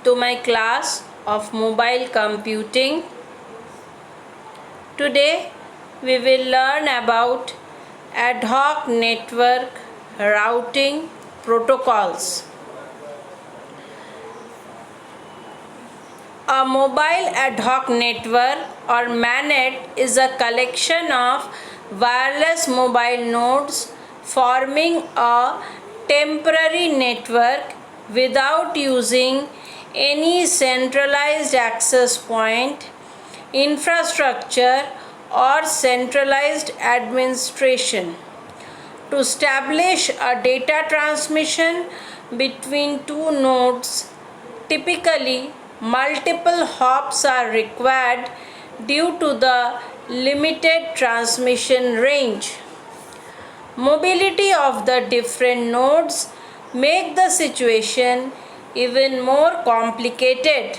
to my class of mobile computing. Today we will learn about ad hoc network routing protocols. A mobile ad hoc network or MANET is a collection of wireless mobile nodes forming a temporary network without using any centralized access point, infrastructure, or centralized administration. To establish a data transmission between two nodes, typically multiple hops are required due to the limited transmission range. Mobility of the different nodes make the situation even more complicated.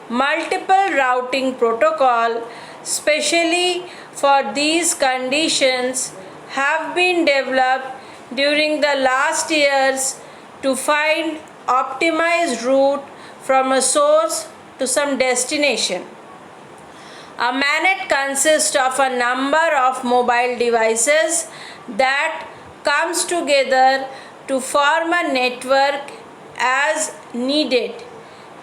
Multiple routing protocol, specially for these conditions, have been developed during the last years to find optimized route from a source to some destination. A MANET consists of a number of mobile devices that comes together to form a network as needed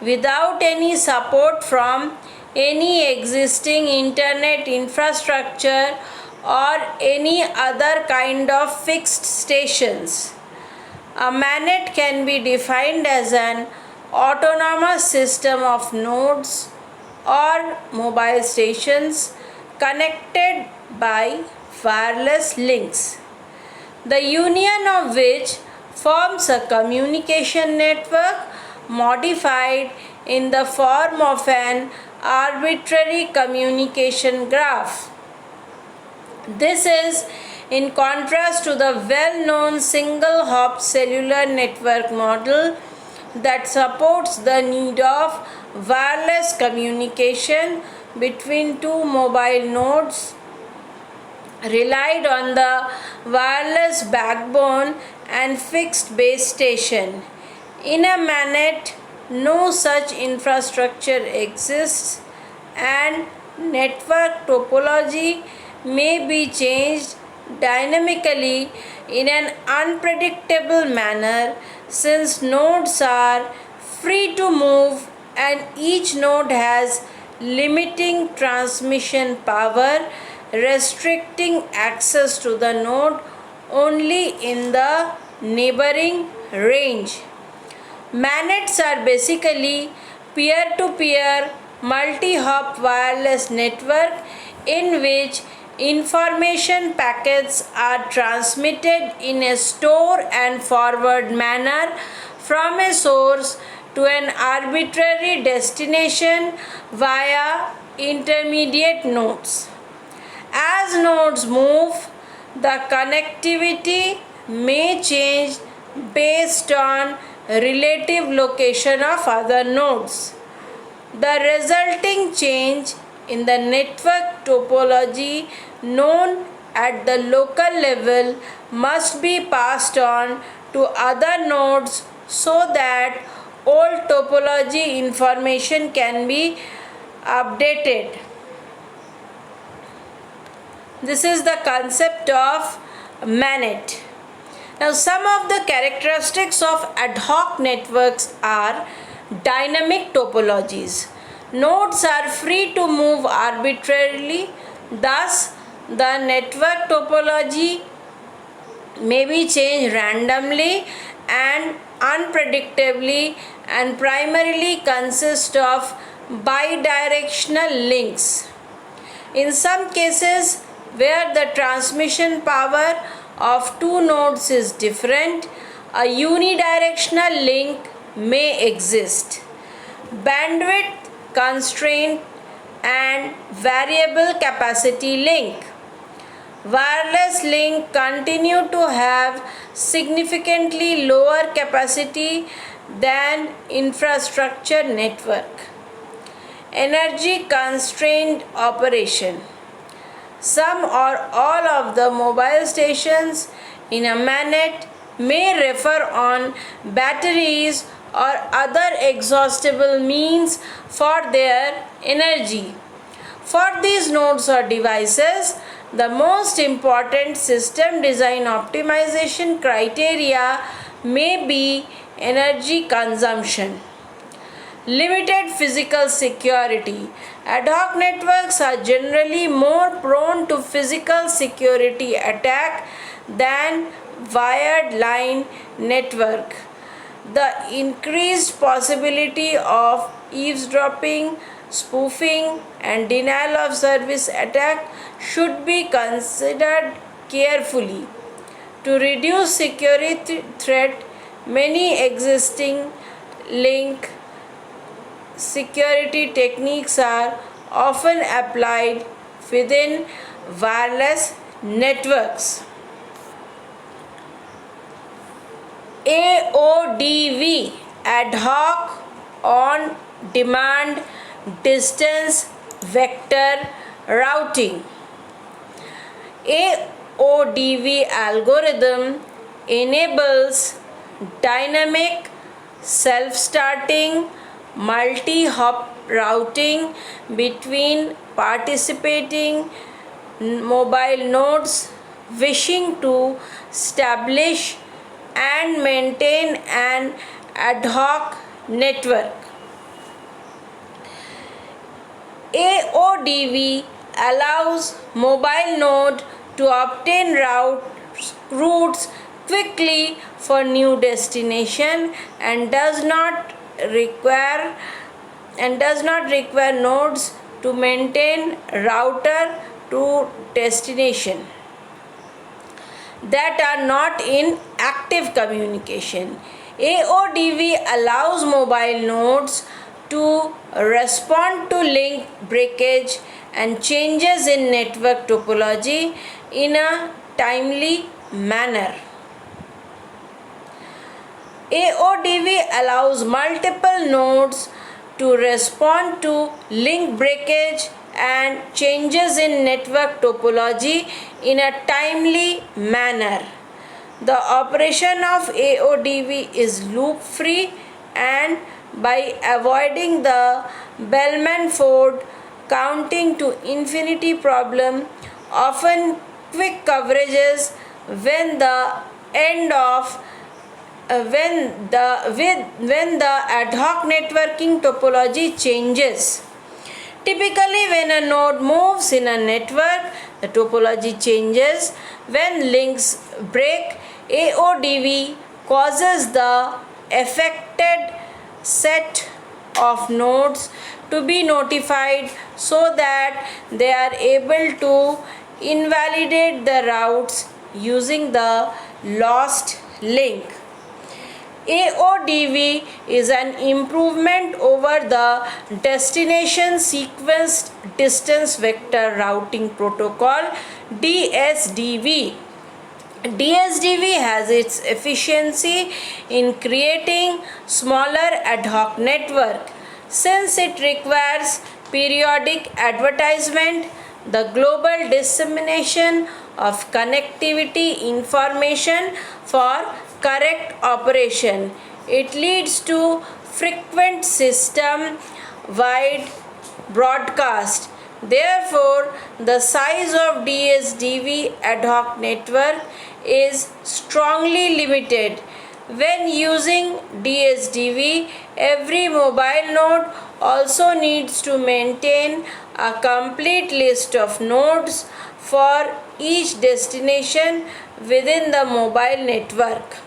without any support from any existing internet infrastructure or any other kind of fixed stations. A MANET can be defined as an autonomous system of nodes or mobile stations connected by wireless links, the union of which forms a communication network modified in the form of an arbitrary communication graph. This is in contrast to the well-known single-hop cellular network model that supports the need of wireless communication between two mobile nodes, relied on the wireless backbone and fixed base station. In a MANET, no such infrastructure exists, and network topology may be changed dynamically in an unpredictable manner since nodes are free to move and each node has limiting transmission power, restricting access to the node only in the neighboring range. MANETs are basically peer-to-peer multi-hop wireless network in which information packets are transmitted in a store and forward manner from a source to an arbitrary destination via intermediate nodes. As nodes move, the connectivity may change based on relative location of other nodes. The resulting change in the network topology known at the local level must be passed on to other nodes so that old topology information can be updated. This is the concept of MANET. Now, some of the characteristics of ad hoc networks are dynamic topologies. Nodes are free to move arbitrarily, thus the network topology may be changed randomly and unpredictably and primarily consist of bidirectional links. In some cases where the transmission power of two nodes is different, a unidirectional link may exist. Bandwidth constraint and variable capacity link. Wireless link continue to have significantly lower capacity than infrastructure network. Energy constrained operation. Some or all of the mobile stations in a MANET may refer on batteries or other exhaustible means for their energy. For these nodes or devices, the most important system design optimization criteria may be energy consumption. Limited physical security. Ad hoc networks are generally more prone to physical security attack than wired line network. The increased possibility of eavesdropping, spoofing, and denial of service attack should be considered carefully. To reduce security threat, many existing link security techniques are often applied within wireless networks. AODV, ad hoc on demand distance vector routing. AODV algorithm enables dynamic self-starting multi-hop routing between participating mobile nodes wishing to establish and maintain an ad hoc network. AODV allows mobile node to obtain routes quickly for new destination and does not require nodes to maintain router to destination that are not in active communication. AODV allows mobile nodes to respond to link breakage and changes in network topology in a timely manner. AODV allows multiple nodes to respond to link breakage and changes in network topology in a timely manner. The operation of AODV is loop free, and by avoiding the Bellman-Ford counting to infinity problem, often quick coverages when the end of when the ad hoc networking topology changes. Typically, when a node moves in a network, the topology changes. When links break, AODV causes the affected set of nodes to be notified so that they are able to invalidate the routes using the lost link. AODV is an improvement over the destination sequenced distance vector routing protocol DSDV. DSDV has its efficiency in creating smaller ad hoc network. Since it requires periodic advertisement, the global dissemination of connectivity information for correct operation, it leads to frequent system wide broadcast. Therefore, the size of DSDV ad hoc network is strongly limited. When using DSDV, every mobile node also needs to maintain a complete list of nodes for each destination within the mobile network.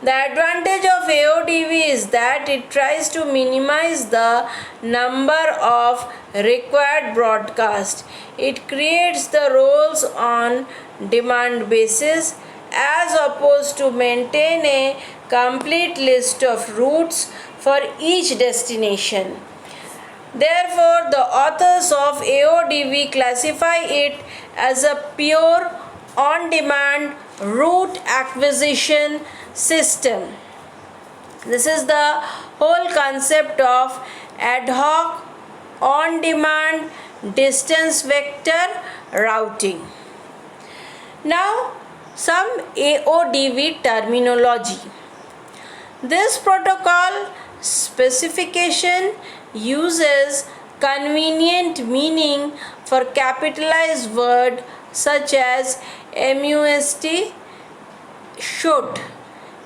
The advantage of AODV is that it tries to minimize the number of required broadcasts. It creates the roles on demand basis as opposed to maintain a complete list of routes for each destination. Therefore, the authors of AODV classify it as a pure on-demand route acquisition system. This is the whole concept of ad hoc on-demand distance vector routing. Now, some AODV terminology. This protocol specification uses convenient meaning for capitalized word such as must, should,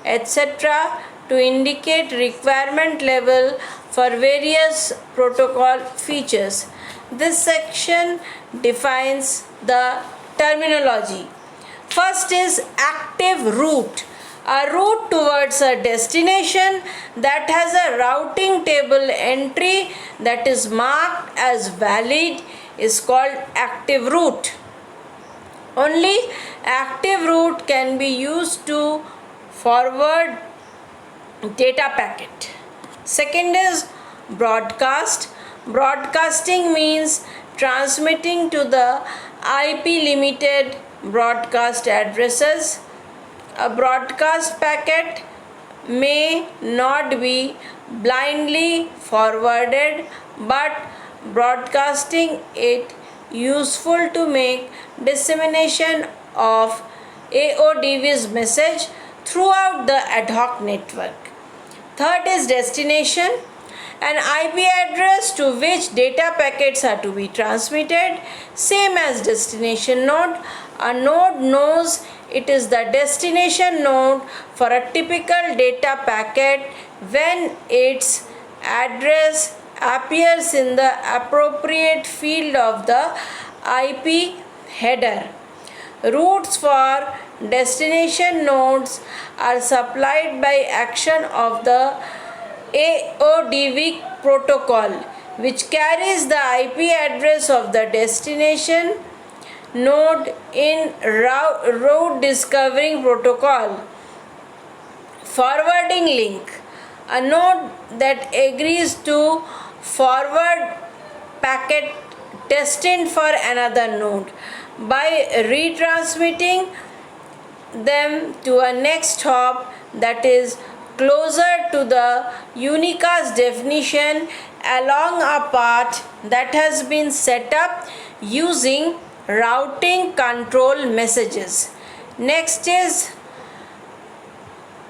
etc. to indicate requirement level for various protocol features. This section defines the terminology. First is active route. A route towards a destination that has a routing table entry that is marked as valid is called active route. Only active route can be used to forward data packet. Second is broadcast. Broadcasting means transmitting to the IP limited broadcast addresses. A broadcast packet may not be blindly forwarded, but broadcasting it useful to make dissemination of AODV's message throughout the ad hoc network. Third is destination, an IP address to which data packets are to be transmitted, same as destination node. A node knows it is the destination node for a typical data packet when its address appears in the appropriate field of the IP header. Routes for destination nodes are supplied by action of the AODV protocol, which carries the IP address of the destination node in route discovering protocol. Forwarding link, a node that agrees to forward packet destined for another node by retransmitting them to a next hop that is closer to the unicast definition along a path that has been set up using routing control messages. Next is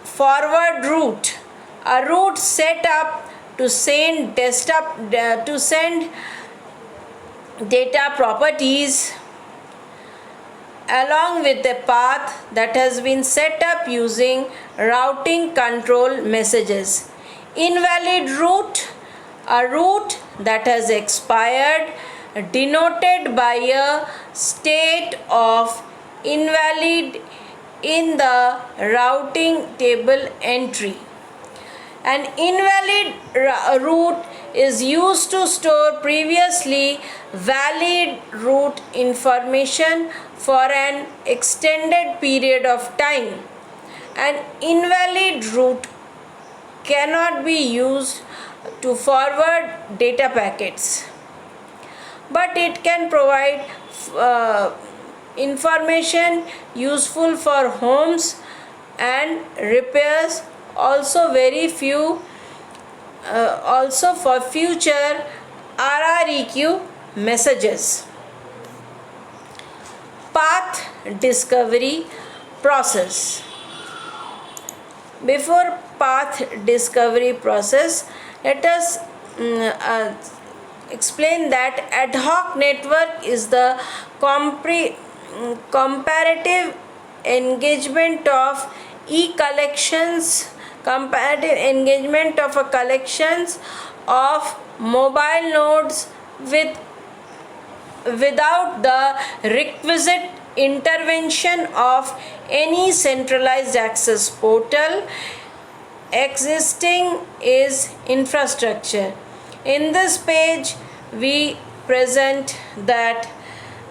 forward route, a route set up to send data properties along with a path that has been set up using routing control messages. Invalid route, a route that has expired, denoted by a state of invalid in the routing table entry. An invalid route is used to store previously valid route information for an extended period of time. An invalid route cannot be used to forward data packets, but it can provide information useful for homes and repairs, also also for future RREQ messages. Path discovery process. Before path discovery process, let us explain that ad hoc network is the comparative engagement of comparative engagement of a collections of mobile nodes without the requisite intervention of any centralized access portal existing is infrastructure. In this page we present that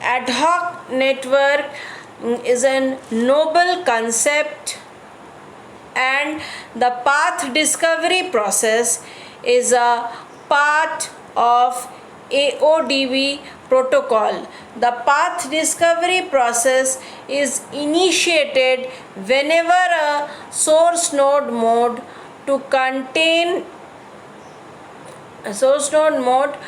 ad hoc network is a noble concept and the path discovery process is a part of AODV protocol. The path discovery process is initiated whenever a source node mode to contain source node mode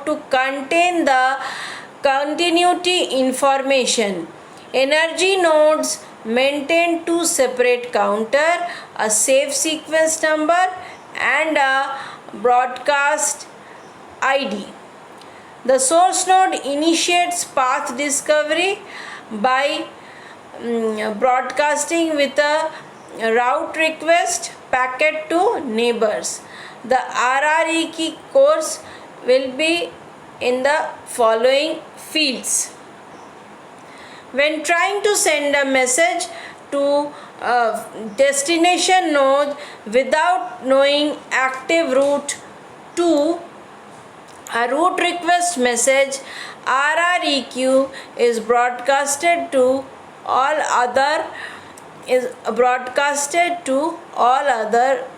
to contain the continuity information. Energy nodes maintain two separate counter, a save sequence number and a broadcast ID. The source node initiates path discovery by broadcasting with a route request packet to neighbors. The RRE key course will be in the following fields. When trying to send a message to a destination node without knowing active route to a route request message, RREQ is broadcasted to all other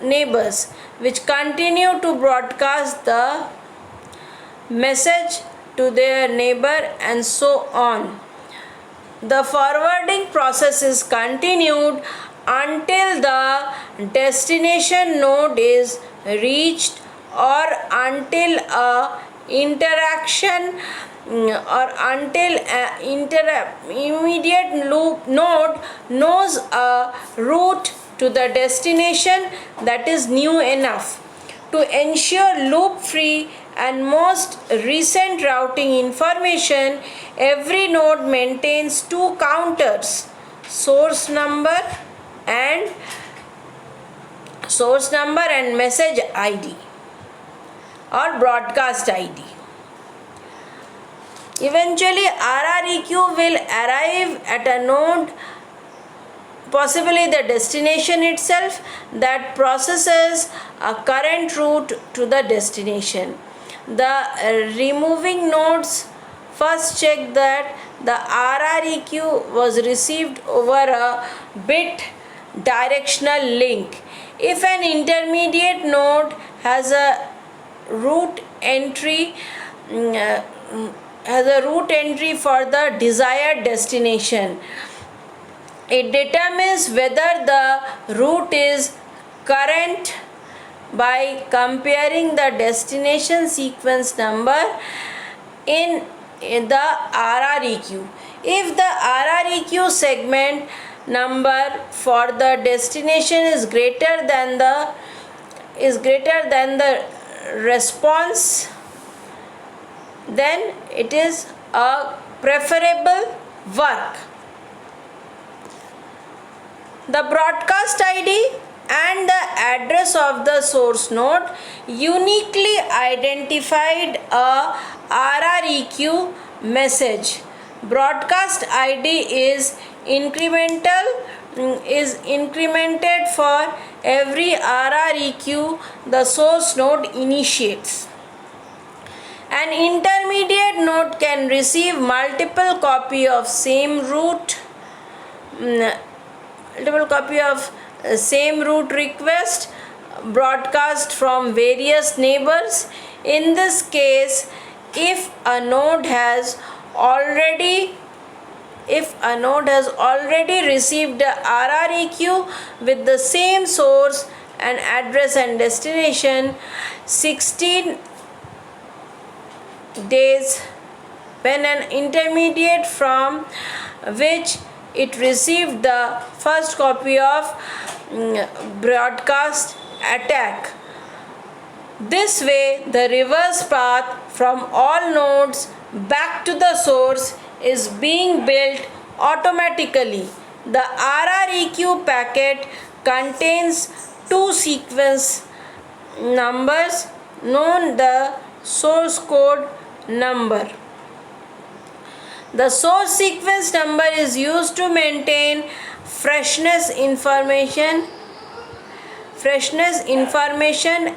neighbors, which continue to broadcast the message to their neighbor and so on. The forwarding process is continued until the destination node is reached or until a interaction or until immediate loop node knows a route to the destination that is new enough. To ensure loop free and most recent routing information, every node maintains two counters, source number and message ID or broadcast ID. Eventually, RREQ will arrive at a node, possibly the destination itself, that processes a current route to the destination. The removing nodes first check that the RREQ was received over a bit directional link. If an intermediate node has a route entry for the desired destination, it determines whether the route is current by comparing the destination sequence number in the RREQ. If the RREQ segment number for the destination is greater than the response, then it is a preferable work. The broadcast ID and the address of the source node uniquely identified a RREQ message. Broadcast ID is incremented for every RREQ the source node initiates. An intermediate node can receive multiple copy of same route request broadcast from various neighbors. In this case, if a node has already received a RREQ with the same source and address and destination 16 days, when an intermediate from which it received the first copy of broadcast attack. This way, the reverse path from all nodes back to the source is being built automatically. The RREQ packet contains two sequence numbers known the source code number. The source sequence number is used to maintain freshness information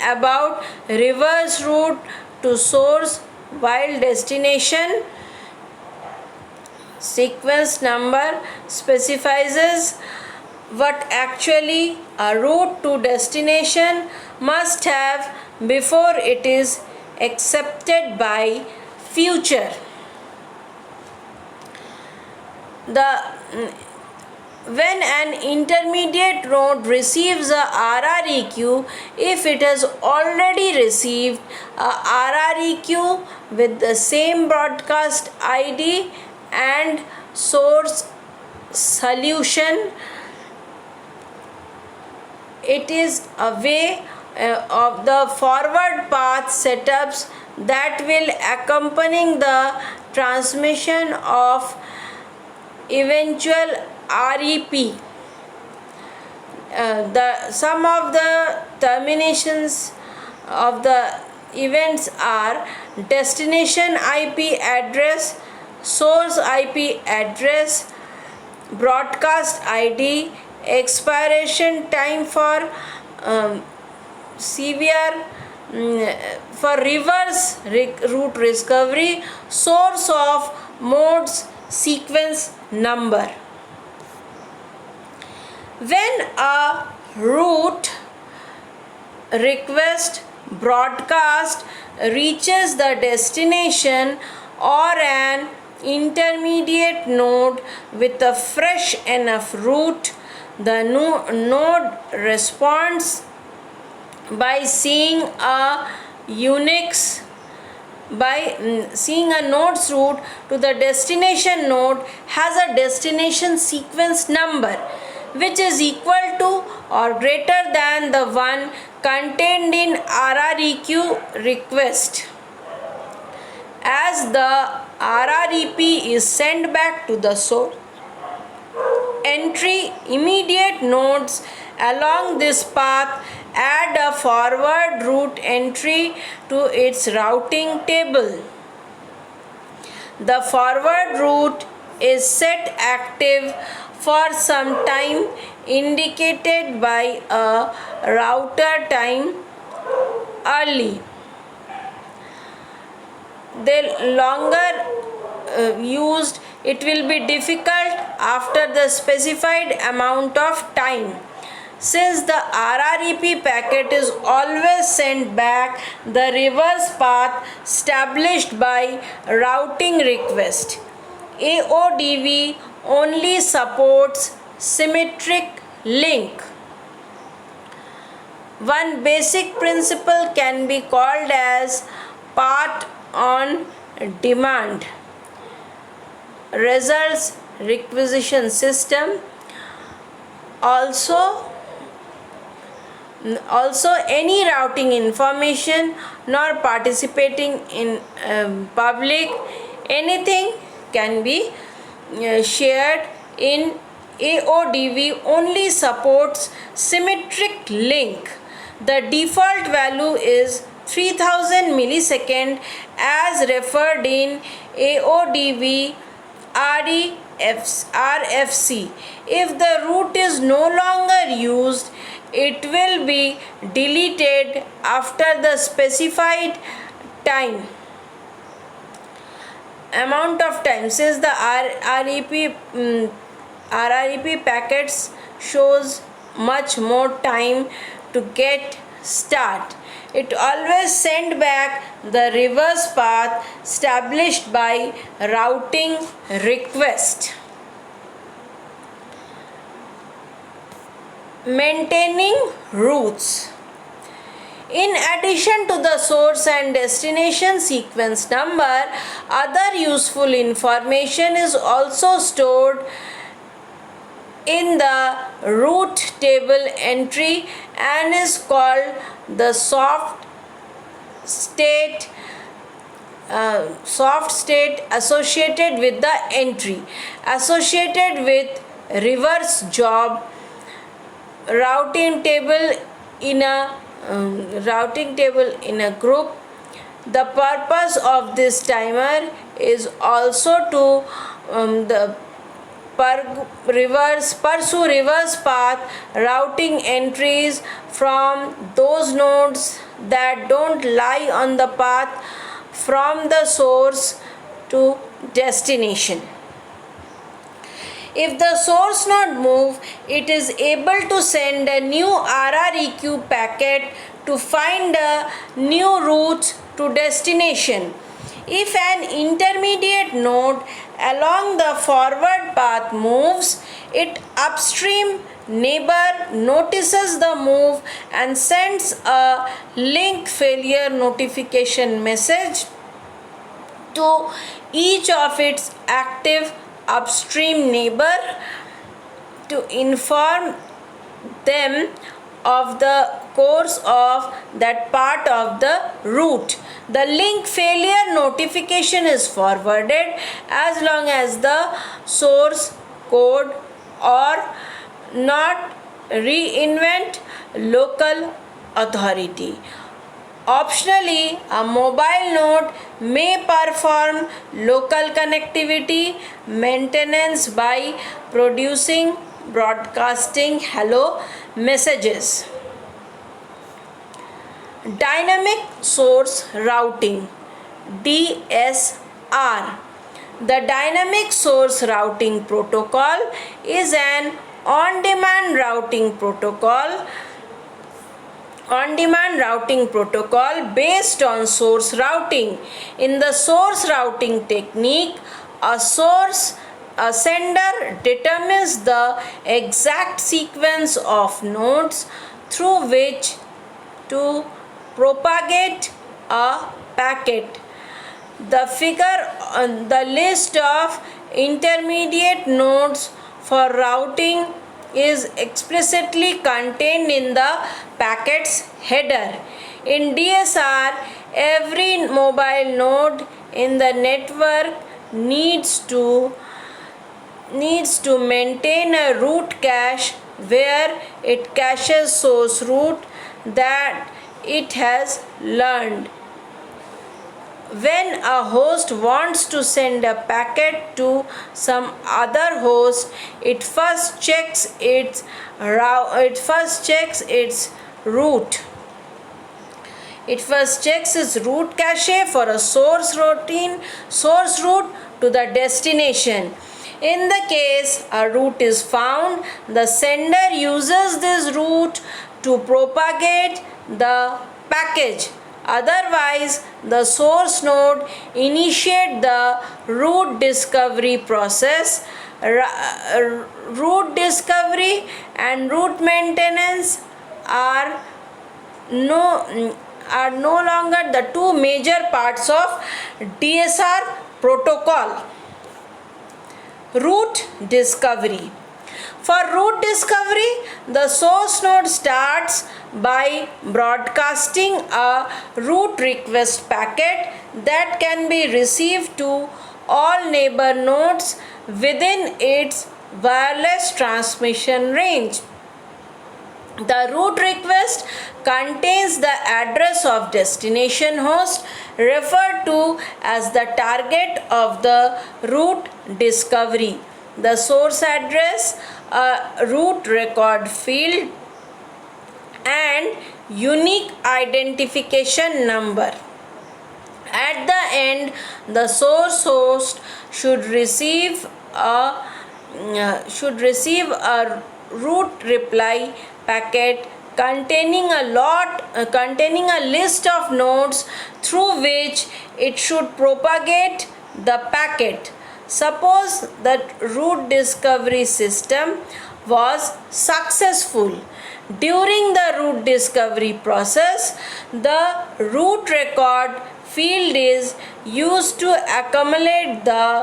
about reverse route to source, while destination sequence number specifies what actually a route to destination must have before it is accepted by future. When an intermediate node receives a RREQ, if it has already received a RREQ with the same broadcast ID and source solution. It is a way of the forward path setups that will accompany the transmission of eventual REP. Some of the terminations of the events are destination IP address, source IP address, broadcast ID, expiration time for severe for reverse route discovery, source of modes, sequence number. When a route request broadcast reaches the destination or an intermediate node with a fresh enough route, the node responds by seeing a node's route to the destination node has a destination sequence number which is equal to or greater than the one contained in RREQ request. As the RREP is sent back to the source entry, immediate nodes along this path add a forward route entry to its routing table. The forward route is set active for some time indicated by a router time early. The longer used, it will be difficult after the specified amount of time. Since the RREP packet is always sent back the reverse path established by routing request, AODV only supports symmetric link. One basic principle can be called as path on demand results requisition system. Also any routing information nor participating in public anything can be shared in AODV only supports symmetric link. The default value is 3000 millisecond as referred in AODV RFC. If the route is no longer used, it will be deleted after the specified amount of time. Since the RREP packets shows much more time to get start, it always send back the reverse path established by routing request. Maintaining routes. In addition to the source and destination sequence number, other useful information is also stored in the route table entry and is called the soft state associated with the entry, associated with reverse job routing table in a group. The purpose of this timer is also to pursue reverse path routing entries from those nodes that don't lie on the path from the source to destination. If the source node move, it is able to send a new RREQ packet to find a new route to destination. If an intermediate node along the forward path moves, its upstream neighbor notices the move and sends a link failure notification message to each of its active upstream neighbor to inform them of the course of that part of the route. The link failure notification is forwarded as long as the source code or not reinvent local authority. Optionally, a mobile node may perform local connectivity maintenance by producing broadcasting hello messages. Dynamic source routing DSR. The dynamic source routing protocol is an on-demand routing protocol based on source routing. In the source routing technique, a sender determines the exact sequence of nodes through which to propagate a packet. The figure on the list of intermediate nodes for routing is explicitly contained in the packet's header. In DSR, every mobile node in the network needs to maintain a root cache where it caches source route that it has learned. When a host wants to send a packet to some other host, it first checks its route. It first checks its route cache for a source route to the destination. In the case a route is found, the sender uses this route to propagate the package. Otherwise, the source node initiates the route discovery process. Route discovery and route maintenance are no longer the two major parts of DSR protocol. Route discovery. For route discovery, the source node starts by broadcasting a route request packet that can be received to all neighbor nodes within its wireless transmission range. The route request contains the address of destination host referred to as the target of the route discovery. The source address, a route record field, and unique identification number. At the end, the source host should receive a route reply packet containing a list of nodes through which it should propagate the packet. Suppose that route discovery system was successful. During the route discovery process, the route record field is used to accumulate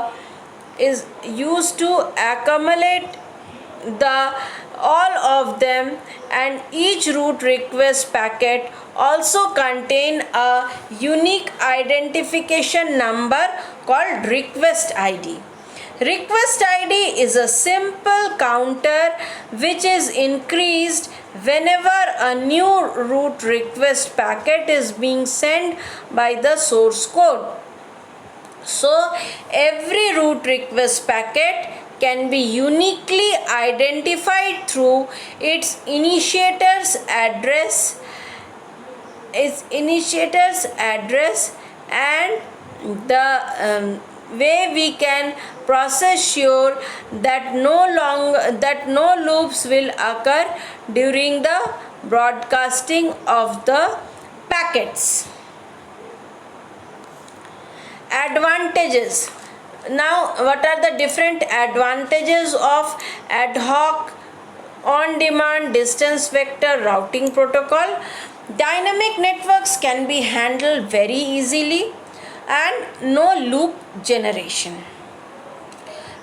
all of them, and each route request packet also contain a unique identification number called request ID. Request ID is a simple counter which is increased whenever a new route request packet is being sent by the source code. So every route request packet can be uniquely identified through its initiator's address and the way we can process sure that no loops will occur during the broadcasting of the packets. Advantages. Now, what are the different advantages of ad hoc on-demand distance vector routing protocol? Dynamic networks can be handled very easily and no loop generation.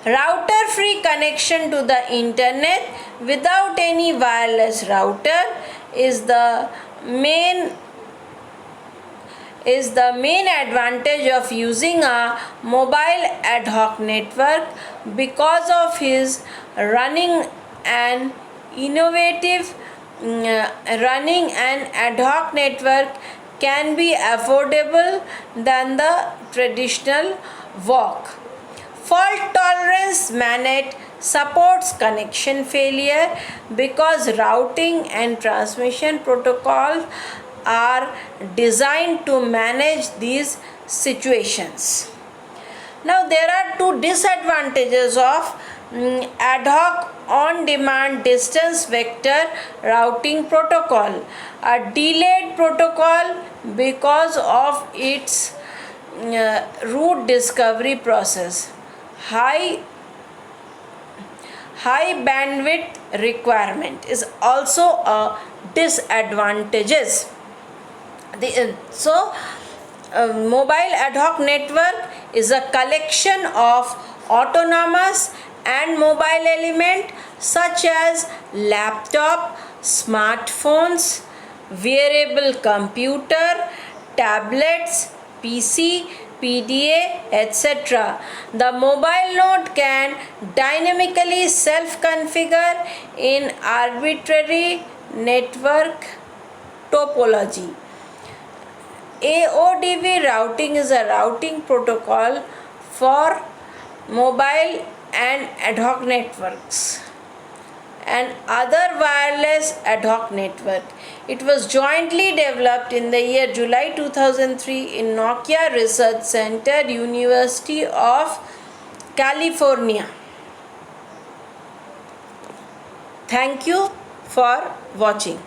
Router free connection to the internet without any wireless router is the main advantage of using a mobile ad hoc network. Because of his running an innovative running an ad hoc network can be affordable than the traditional walk. Fault tolerance MANET supports connection failure because routing and transmission protocols are designed to manage these situations. Now, there are two disadvantages of ad hoc on demand distance vector routing protocol. A delayed protocol because of its route discovery process. High bandwidth requirement is also a disadvantages. Mobile ad hoc network is a collection of autonomous and mobile element such as laptop, smartphones, wearable computer, tablets, PC, PDA, etc. The mobile node can dynamically self-configure in arbitrary network topology. AODV routing is a routing protocol for mobile and ad hoc networks and other wireless ad hoc network. It was jointly developed in the year July 2003 in Nokia Research Center, University of California. Thank you for watching.